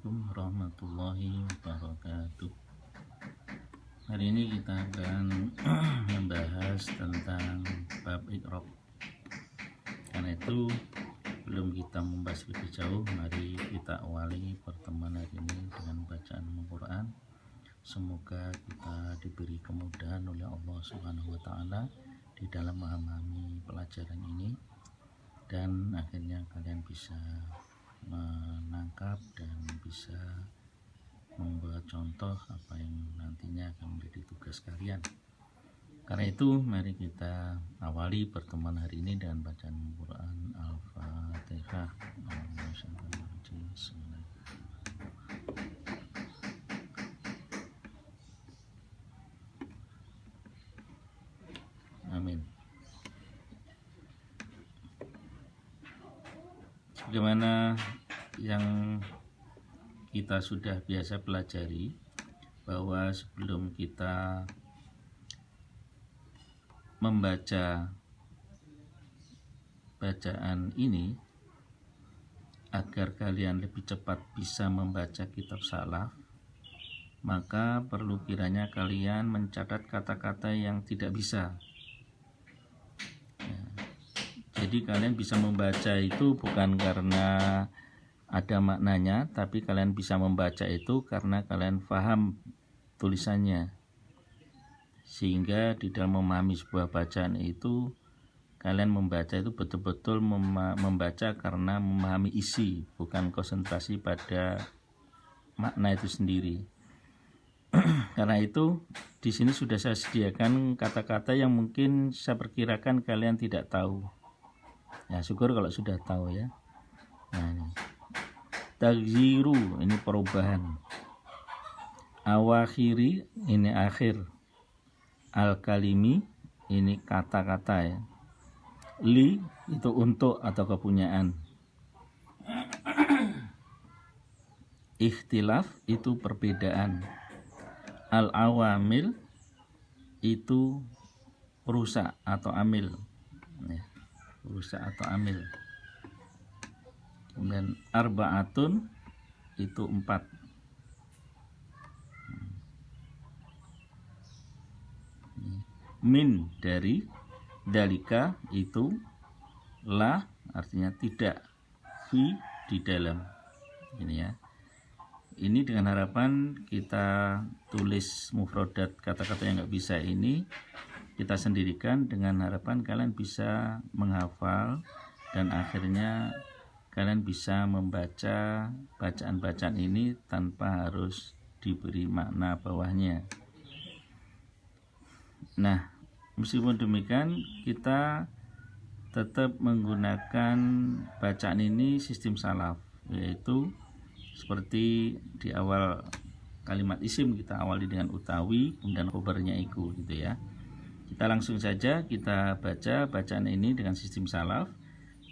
Assalamualaikum warahmatullahi wabarakatuh. Hari ini kita akan membahas tentang bab i'rab. Karena itu belum kita membahas lebih jauh, mari kita awali pertemuan hari ini dengan bacaan Al-Quran. Semoga kita diberi kemudahan oleh Allah Subhanahu wa Ta'ala di dalam memahami pelajaran ini, dan akhirnya kalian bisa menangkap dan bisa membuat contoh apa yang nantinya akan menjadi tugas kalian. Karena itu mari kita awali pertemuan hari ini dengan bacaan Quran Al-Fatihah. Amin. Bagaimana yang kita sudah biasa pelajari, bahwa sebelum kita membaca bacaan ini, agar kalian lebih cepat bisa membaca kitab salaf, maka perlu kiranya kalian mencatat kata-kata yang tidak bisa. Jadi kalian bisa membaca itu bukan karena ada maknanya, tapi kalian bisa membaca itu karena kalian paham tulisannya. Sehingga di dalam memahami sebuah bacaan itu, kalian membaca itu betul-betul membaca karena memahami isi, bukan konsentrasi pada makna itu sendiri. Karena itu di sini sudah saya sediakan kata-kata yang mungkin saya perkirakan kalian tidak tahu. Ya, syukur kalau sudah tahu ya. Nah, ini tagziru, ini perubahan. Awakhiri, ini akhir. Al-kalimi, ini kata-kata ya. Li, itu untuk atau kepunyaan. Ikhtilaf, itu perbedaan. Al-awamil, itu perusak atau amil ya. Perusak atau amil. Kemudian arba'atun, itu 4. Min, dari. Dalika, itu. La, artinya tidak. Fi, di dalam. Ini ya. Ini dengan harapan kita tulis mufradat kata-kata yang nggak bisa ini kita sendirikan, dengan harapan kalian bisa menghafal dan akhirnya kalian bisa membaca bacaan-bacaan ini tanpa harus diberi makna bawahnya. Nah, meskipun demikian kita tetap menggunakan bacaan ini sistem salaf, yaitu seperti di awal kalimat isim kita awali dengan utawi, kemudian khobarnya iku gitu ya. Kita langsung saja kita baca bacaan ini dengan sistem salaf,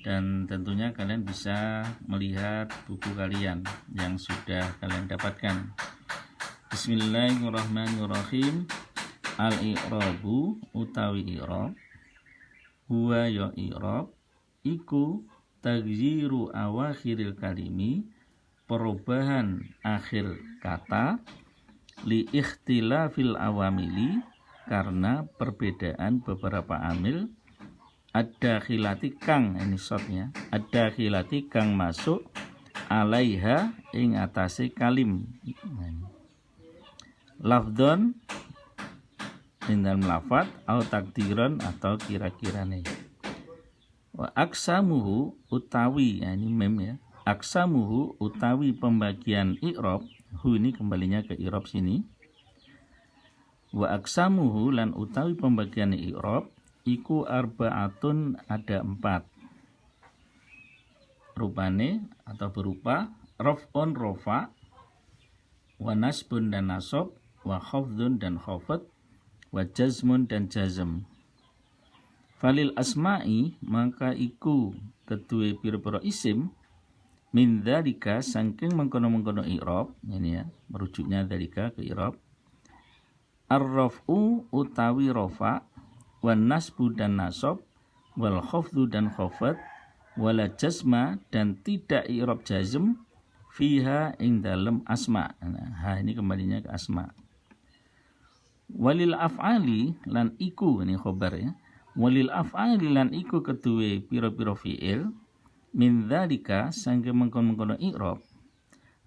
dan tentunya kalian bisa melihat buku kalian yang sudah kalian dapatkan. Bismillahirrahmanirrahim. Al-i'rabu, utawi i'rab, huwa ya i'rab, iku tagziru awakhiril kalimi, perubahan akhir kata, li ikhtilafil awamili, karena perbedaan beberapa amil, ada khilati kang, ini shotnya, ada khilati kang masuk, alaiha ing atase kalim, lafdon dalam lafad, au takdiron atau kira-kirane. Wa aksamuhu, utawi, ini mem ya, aksamuhu, utawi pembagian i'rab, hu ini kembalinya ke i'rab sini. Wa aksamuhu, lan utawi pembagian i'rab, iku arba'atun, ada 4. Rupane atau berupa raf'un rofa, wa nasbun dan nasab, wa khafdun dan khafad, wa jazmun dan jazm. Falil asma'i, maka iku kedua pira-pira isim, min dzalika, saking mengkono-mengkono i'rab, ini ya, merujuknya dzalika ke i'rab. Ar-raf'u, utawi rafa, wan nasbu dan nasab, wal khafdu dan khafad, wala jazma dan tidak i'rab jazm, fiha ing dalem asma. Nah, ha ini kembalinya ke asma. Walil af'ali lan iku, ini khobar ya. Walil af'ali lan iku keduwe pira-pira fi'il min dzalika sangge mengkon-mengkono i'rab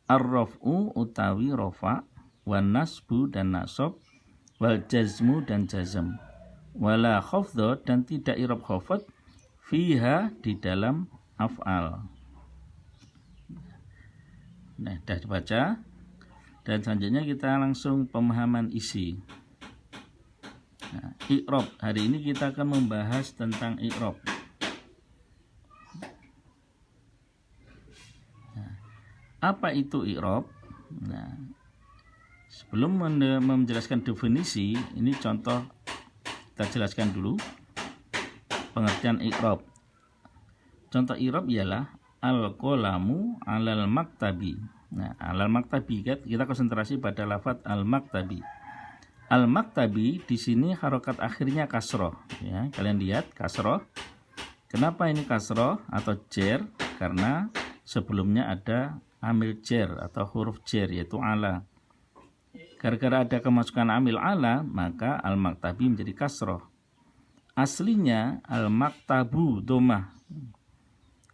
ar-raf'u utawi rafa wan nasbu dan nasab wal jazmu dan jazm wala khafdha dan tidak i'rab khafad fiha di dalam af'al. Nah, sudah dibaca dan selanjutnya kita langsung pemahaman isi. Nah, i'rab, hari ini kita akan membahas tentang i'rab. Nah, apa itu i'rab? Nah, sebelum menjelaskan definisi, ini contoh kita jelaskan dulu pengertian i'rab. Contoh i'rab ialah al-qalamu alal maktabi. Nah, alal maktabi, kita konsentrasi pada lafaz al-maktabi. Al-maktabi di sini harokat akhirnya kasroh. Ya, kalian lihat kasroh. Kenapa ini kasroh atau jer? Karena sebelumnya ada amil jer atau huruf jer yaitu ala. Gara-gara ada kemasukan amil ala, maka al-maktabi menjadi kasroh. Aslinya al-maktabu domah.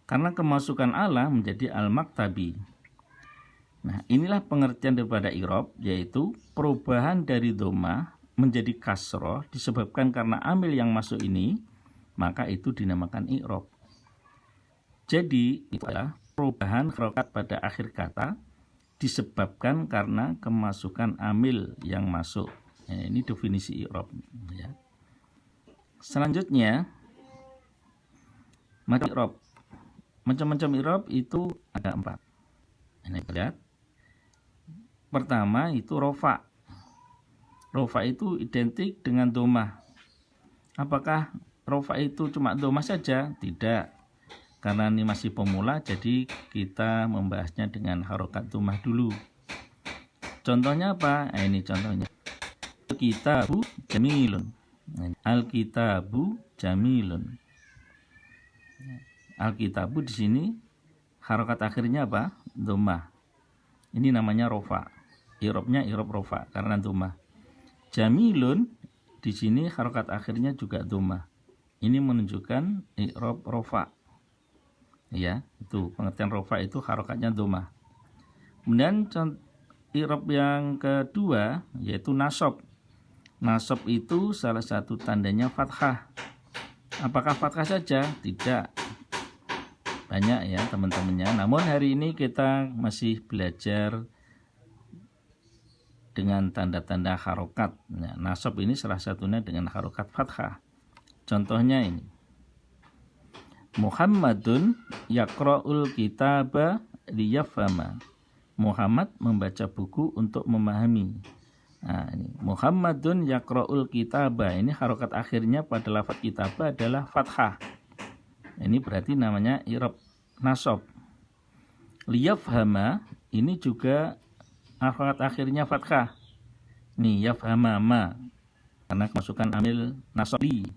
Karena kemasukan ala menjadi al-maktabi. Nah, inilah pengertian daripada i'rab, yaitu perubahan dari domah menjadi kasroh disebabkan karena amil yang masuk ini, maka itu dinamakan i'rab. Jadi, itu adalah perubahan harokat pada akhir kata disebabkan karena kemasukan amil yang masuk. Nah, ini definisi i'rab. Ya. Selanjutnya, macam i'rab. Macam-macam i'rab itu ada 4. Ini lihat. Pertama itu rofa. Rofa itu identik dengan domah. Apakah rofa itu cuma domah saja? Tidak. Karena ini masih pemula, jadi kita membahasnya dengan harokat domah dulu. Contohnya apa? Nah, ini contohnya. Al-kitabu jamilun. Al-kitabu jamilun. Al-kitabu di sini harokat akhirnya apa? Domah. Ini namanya rofa. I'rabnya i'rab rofa karena domah. Jamilun di sini harokat akhirnya juga domah. Ini menunjukkan i'rab rofa. Ya, itu pengertian rofa itu harokatnya domah. Kemudian i'rab yang kedua yaitu nasab. Nasab itu salah satu tandanya fathah. Apakah fathah saja? Tidak. Banyak ya teman-temannya. Namun hari ini kita masih belajar dengan tanda-tanda harokat. Nah, nasab ini salah satunya dengan harokat fathah. Contohnya ini. Muhammadun yaqra'ul kitaba liyafhama. Muhammad membaca buku untuk memahami. Nah, ini Muhammadun yaqra'ul kitaba. Ini harokat akhirnya pada lafaz kitaba adalah fathah. Ini berarti namanya i'rab nasab. Liyafhama ini juga harokat akhirnya fathah. Nih yafhama ma karena kemasukan amil nasab li.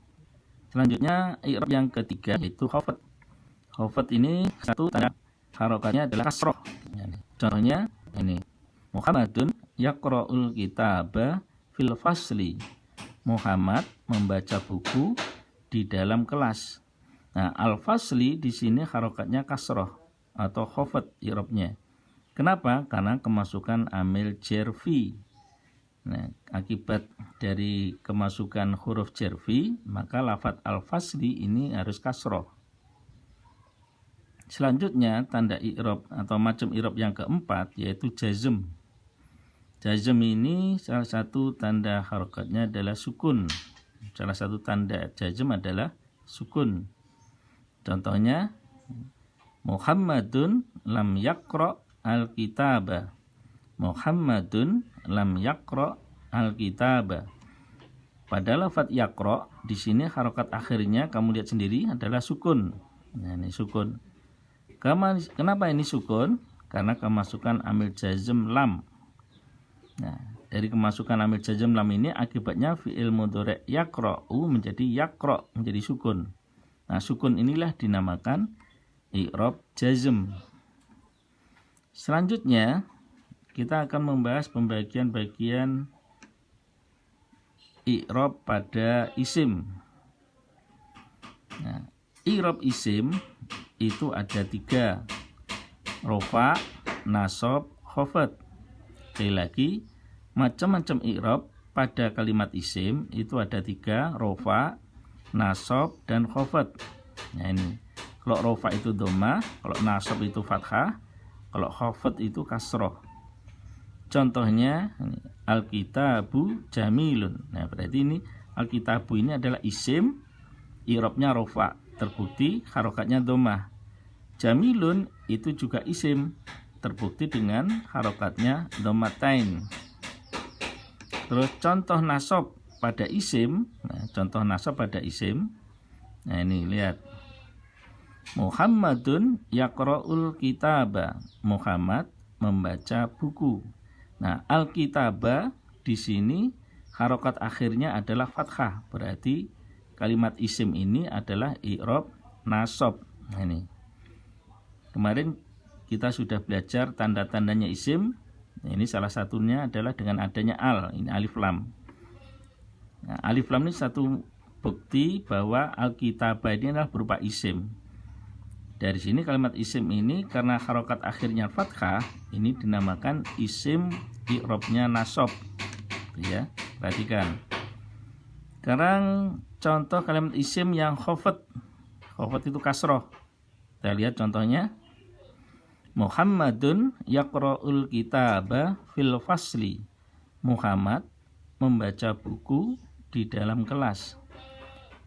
Selanjutnya i'rab yang ketiga yaitu khafad. Khafad ini satu tanda harokatnya adalah kasroh. Contohnya ini Muhammadun yaqra'ul kitaba fil fasli. Muhammad membaca buku di dalam kelas. Nah, al-fasli di sini harokatnya kasroh atau khafad i'rabnya. Kenapa? Karena kemasukan amil jerfi. Nah, akibat dari kemasukan huruf jerfi, maka lafaz al-fasli ini harus kasroh. Selanjutnya, tanda i'rab atau macam i'rab yang keempat yaitu jazm. Jazm ini salah satu tanda harokatnya adalah sukun. Salah satu tanda jazm adalah sukun. Contohnya Muhammadun lam yaqra' al-kitaba. Muhammadun lam yaqra' al-kitaba. Pada lafaz yaqra' di sini harokat akhirnya kamu lihat sendiri adalah sukun. Nah, ini sukun. Kenapa ini sukun? Karena kemasukan amil jazm lam. Nah, dari kemasukan amil jazm lam ini akibatnya fi'il mudhari' yaqra'u menjadi yaqra' menjadi sukun. Nah, sukun inilah dinamakan i'rab jazm. Selanjutnya kita akan membahas pembagian-bagian i'rab pada isim. Nah, i'rab isim itu ada 3, rofa, nasab, khafad. Sekali lagi, macam-macam i'rab pada kalimat isim itu ada 3, rofa, nasab, dan khafad. Nah ini, kalau rofa itu dhammah, kalau nasab itu fathah, kalau khafad itu kasroh. Contohnya Alkitabu jamilun. Nah berarti ini Alkitabu ini adalah isim, i'rabnya rofa, terbukti harokatnya dhammah. Jamilun itu juga isim, terbukti dengan harokatnya dhammatain. Terus contoh nasab pada isim. Nah contoh nasab pada isim. Nah ini lihat, Muhammadun yaqra'ul kitaba. Muhammad membaca buku. Nah, al-kitaba di sini harokat akhirnya adalah fathah. Berarti kalimat isim ini adalah i'rab nasab. Nah, ini. Kemarin kita sudah belajar tanda-tandanya isim. Nah, ini salah satunya adalah dengan adanya al. Ini alif lam. Nah, alif lam ini satu bukti bahwa al-kitaba ini adalah berupa isim. Dari sini kalimat isim ini karena harokat akhirnya fathah, ini dinamakan isim i'rabnya nasab. Ya, perhatikan. Sekarang contoh kalimat isim yang khafad. Khafad itu kasroh. Kita lihat contohnya. Muhammadun yaqra'ul kitaba fil fasli. Muhammad membaca buku di dalam kelas.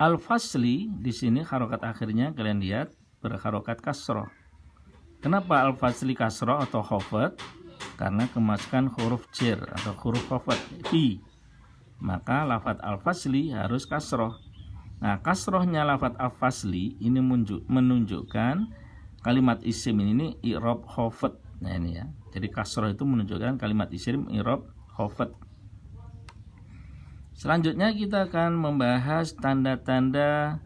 Al-fasli di sini harokat akhirnya kalian lihat berharokat kasroh. Kenapa al-fasli kasroh atau khafad? Karena kemasukan huruf jar atau huruf khafad fi. Maka lafadz al-fasli harus kasroh. Nah, kasrohnya lafadz al-fasli ini menunjukkan kalimat isim ini i'rab khafad. Nah ini ya. Jadi kasroh itu menunjukkan kalimat isim i'rab khafad. Selanjutnya kita akan membahas tanda-tanda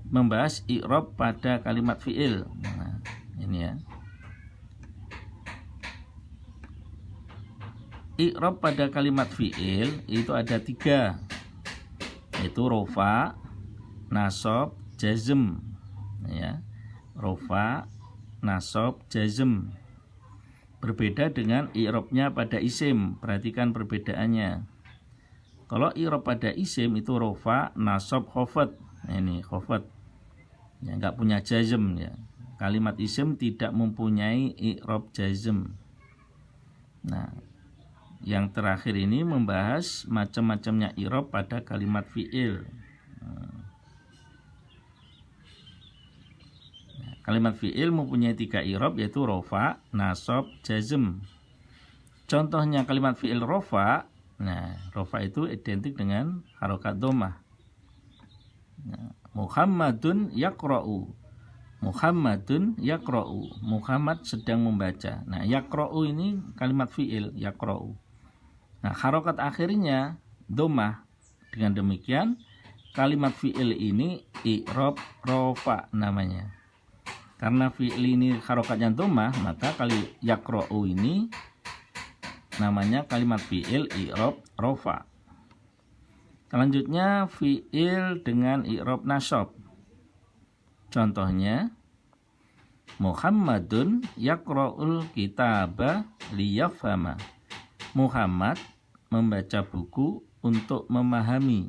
membahas i'rab pada kalimat fi'il. Nah, ini ya. I'rab pada kalimat fi'il itu ada 3, yaitu rofa, nasab, jazm. Ya. Rofa, nasab, jazm. Berbeda dengan i'rabnya pada isim. Perhatikan perbedaannya. Kalau i'rab pada isim itu rofa, nasab, khafad. Nah, ini khafad. Ya, enggak punya jazm ya. Kalimat isim tidak mempunyai i'rab jazm. Nah, yang terakhir ini membahas macam-macamnya i'rab pada kalimat fi'il. Nah, kalimat fi'il mempunyai 3 i'rab yaitu rofa, nasab, jazm. Contohnya kalimat fi'il rofa. Nah, rofa itu identik dengan harokat dhammah. Nah, Muhammadun yaqra'u. Muhammadun yaqra'u. Muhammad sedang membaca. Nah, yaqra'u ini kalimat fi'il, yaqra'u. Nah, harokat akhirnya dhammah. Dengan demikian, kalimat fi'il ini i'rab rofa namanya. Karena fi'il ini harokatnya dhammah, maka kali yaqra'u ini namanya kalimat fi'il i'rab rofa. Selanjutnya fi'il dengan i'rab nasab. Contohnya Muhammadun yaqra'ul kitaba liyafhama. Muhammad membaca buku untuk memahami.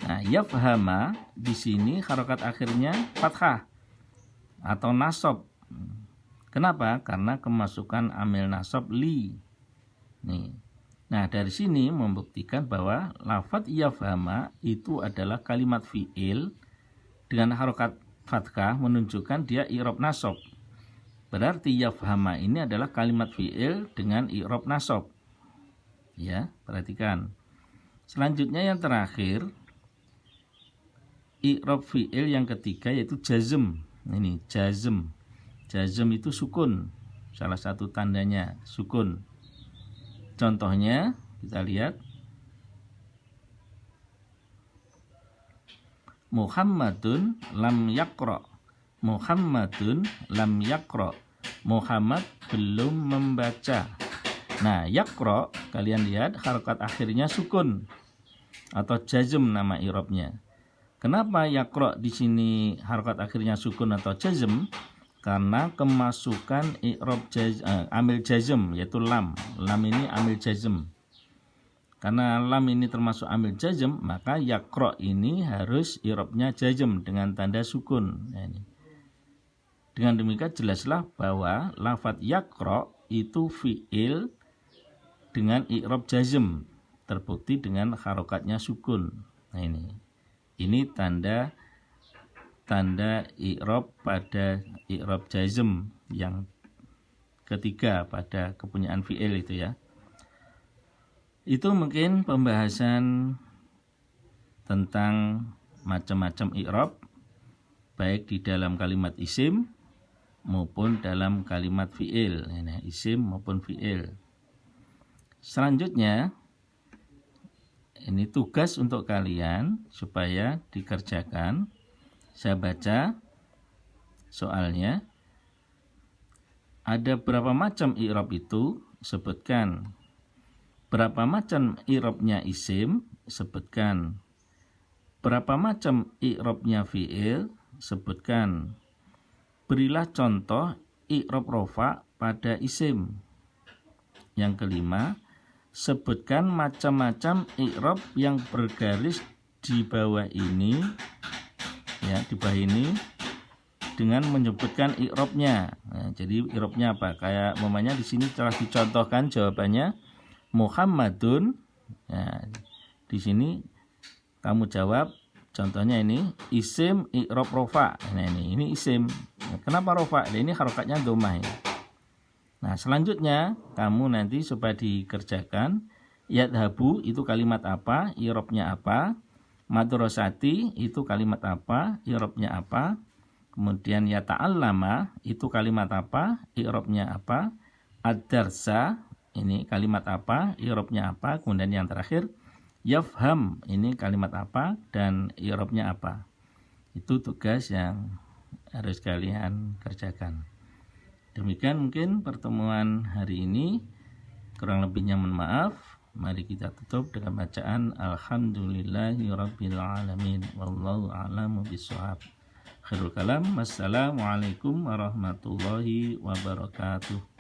Nah, yafhama di sini harokat akhirnya fathah atau nasab. Kenapa? Karena kemasukan amil nasab li. Nih. Nah, dari sini membuktikan bahwa lafadz yafhama itu adalah kalimat fi'il dengan harokat fathah menunjukkan dia i'rab nasab. Berarti yafhama ini adalah kalimat fi'il dengan i'rab nasab. Ya, perhatikan. Selanjutnya yang terakhir, i'rab fi'il yang ketiga yaitu jazm. Ini jazm. Jazm itu sukun. Salah satu tandanya sukun. Contohnya kita lihat Muhammadun lam yaqra. Muhammadun lam yaqra. Muhammad belum membaca. Nah, yaqra kalian lihat harokat akhirnya sukun atau jazm nama i'rabnya. Kenapa yaqra di sini harokat akhirnya sukun atau jazm? Karena kemasukan i'rab amil jazm yaitu lam. Lam ini amil jazm. Karena lam ini termasuk amil jazm, maka yaqra ini harus i'rabnya jazm dengan tanda sukun. Nah, ini. Dengan demikian jelaslah bahwa lafadz yaqra itu fi'il dengan i'rab jazm, terbukti dengan harokatnya sukun. Nah, ini tanda i'rab pada i'rab jazm yang ketiga pada kepunyaan fi'il itu ya. Itu mungkin pembahasan tentang macam-macam i'rab baik di dalam kalimat isim maupun dalam kalimat fi'il. Nah, isim maupun fi'il. Selanjutnya ini tugas untuk kalian supaya dikerjakan. Saya baca soalnya. Ada berapa macam i'rab itu? Sebutkan. Berapa macam i'rabnya isim? Sebutkan. Berapa macam i'rabnya fi'il? Sebutkan. Berilah contoh i'rab rofa pada isim. Yang kelima, sebutkan macam-macam i'rab yang bergaris di bawah ini, ya, di bawah ini dengan menyebutkan i'rabnya. Nah, jadi i'rabnya apa? Kayak umpamanya di sini telah dicontohkan jawabannya Muhammadun. Nah, di sini kamu jawab contohnya ini isim i'rab rofa. Nah, ini isim. Nah, kenapa rofa? Nah, ini harokatnya dhammah ya. Nah, selanjutnya kamu nanti supaya dikerjakan yadhabu itu kalimat apa? I'rabnya apa? Madrasati itu kalimat apa? I'rabnya apa? Kemudian yata'allama itu kalimat apa? I'rabnya apa? Ad-darsa ini kalimat apa? I'rabnya apa? Kemudian yang terakhir yafham ini kalimat apa dan i'rabnya apa? Itu tugas yang harus kalian kerjakan. Demikian mungkin pertemuan hari ini. Kurang lebihnya mohon maaf. Mari kita tutup dengan bacaan Alhamdulillahirabbil alamin wallahu a'lamu bishawab. Khairul kalam. Wassalamualaikum warahmatullahi wabarakatuh.